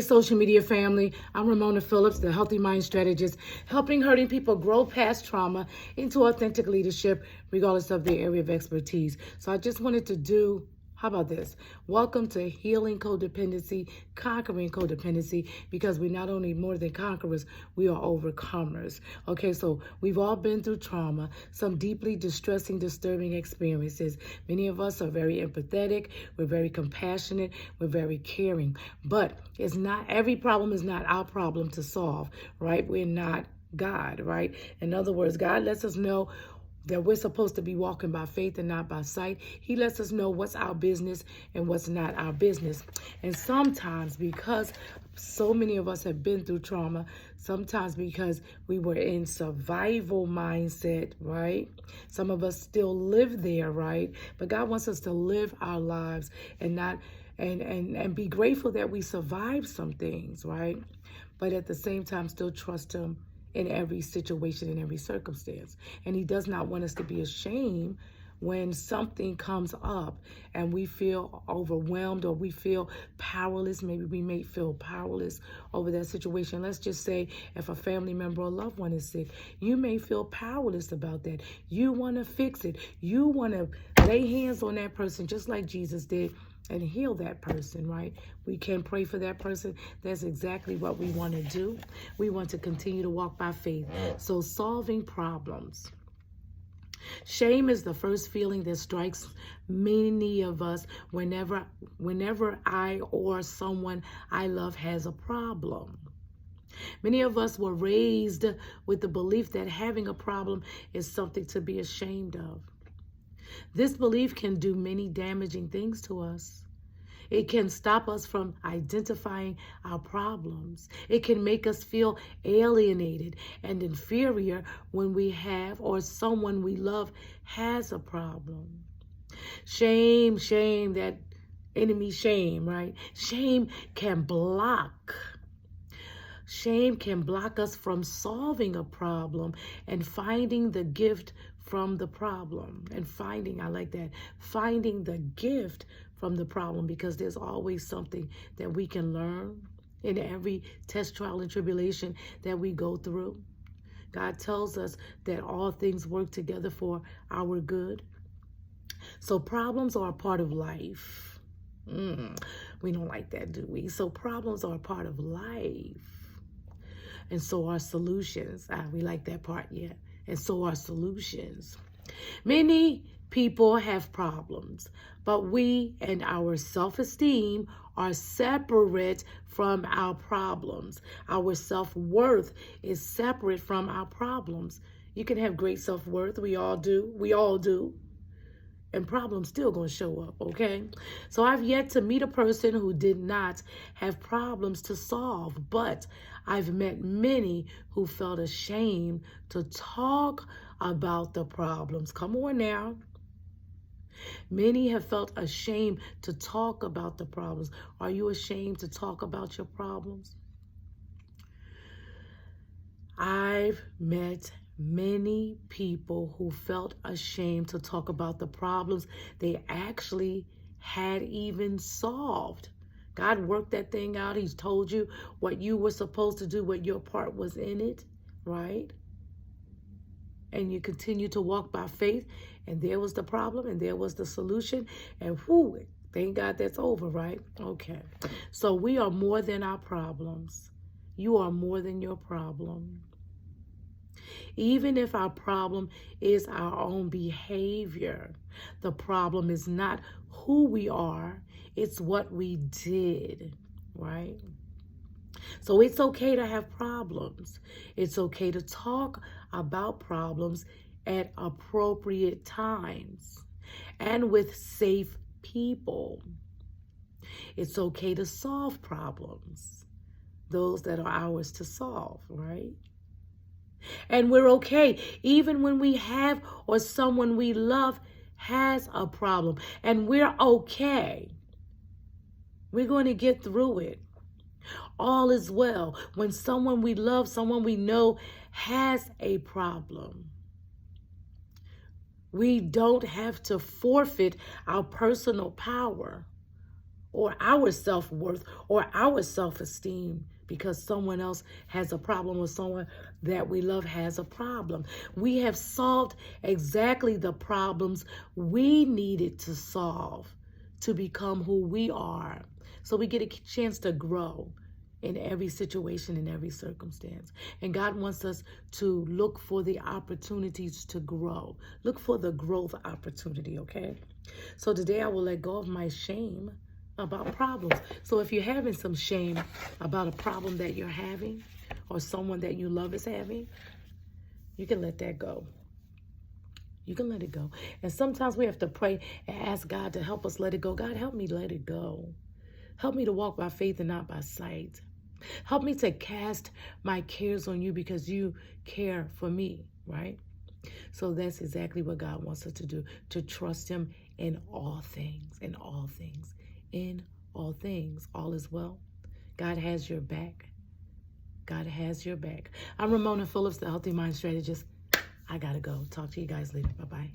Social media family, I'm Ramona Phillips, the Healthy Mind Strategist, helping hurting people grow past trauma into authentic leadership, regardless of their area of expertise. So I just wanted to how about this? Welcome to Healing Codependency, Conquering Codependency, because we're not only more than conquerors, we are overcomers. Okay, so we've all been through trauma, some deeply distressing, disturbing experiences. Many of us are very empathetic, we're very compassionate, we're very caring. But it's not every problem is not our problem to solve, right? We're not God, right? In other words, God lets us know that we're supposed to be walking by faith and not by sight. He lets us know what's our business and what's not our business. And sometimes, because so many of us have been through trauma, sometimes because we were in survival mindset, right? Some of us still live there, right? But God wants us to live our lives and not and be grateful that we survived some things, right? But at the same time, still trust Him in every situation, in every circumstance. And He does not want us to be ashamed when something comes up and we feel overwhelmed or we feel powerless. Maybe we may feel powerless over that situation. Let's just say if a family member or loved one is sick, you may feel powerless about that. You want to fix it. You want to lay hands on that person just like Jesus did and heal that person, right? We can pray for that person. That's exactly what we want to do. We want to continue to walk by faith. So solving problems. Shame is the first feeling that strikes many of us whenever I or someone I love has a problem. Many of us were raised with the belief that having a problem is something to be ashamed of. This belief can do many damaging things to us. It can stop us from identifying our problems. It can make us feel alienated and inferior when we have or someone we love has a problem. Shame, that enemy shame, right? Shame can block us from solving a problem and finding the gift from the problem. And finding the gift from the problem, because there's always something that we can learn in every test, trial, and tribulation that we go through. God tells us that all things work together for our good. So problems are a part of life. We don't like that, do we? So problems are a part of life. And so are solutions. We like that part, yeah. And so are solutions. Many people have problems, but we and our self-esteem are separate from our problems. Our self-worth is separate from our problems. You can have great self-worth. We all do. And problems still gonna show up, okay? So I've yet to meet a person who did not have problems to solve, but I've met many who felt ashamed to talk about the problems. Come on now. Many have felt ashamed to talk about the problems. Are you ashamed to talk about your problems? I've met many people who felt ashamed to talk about the problems they actually had even solved. God worked that thing out. He's told you what you were supposed to do, what your part was in it, right? And you continue to walk by faith, and there was the problem, and there was the solution, and thank God that's over, right? Okay. So we are more than our problems. You are more than your problem. Even if our problem is our own behavior, the problem is not who we are, it's what we did, right? So it's okay to have problems. It's okay to talk about problems at appropriate times and with safe people. It's okay to solve problems, those that are ours to solve, right? And we're okay even when we have or someone we love has a problem, and we're okay. We're going to get through it. All is well when someone we love, someone we know has a problem. We don't have to forfeit our personal power or our self-worth or our self-esteem because someone else has a problem or someone that we love has a problem. We have solved exactly the problems we needed to solve to become who we are. So we get a chance to grow in every situation, in every circumstance. And God wants us to look for the opportunities to grow. Look for the growth opportunity, okay? So today I will let go of my shame about problems. So if you're having some shame about a problem that you're having or someone that you love is having, you can let that go. You can let it go. And sometimes we have to pray and ask God to help us let it go. God, help me let it go. Help me to walk by faith and not by sight. Help me to cast my cares on you because you care for me, right? So that's exactly what God wants us to do, to trust him in all things, in all things, in all things. All is well. God has your back. God has your back. I'm Ramona Phillips, the Healthy Mind Strategist. I got to go. Talk to you guys later. Bye-bye.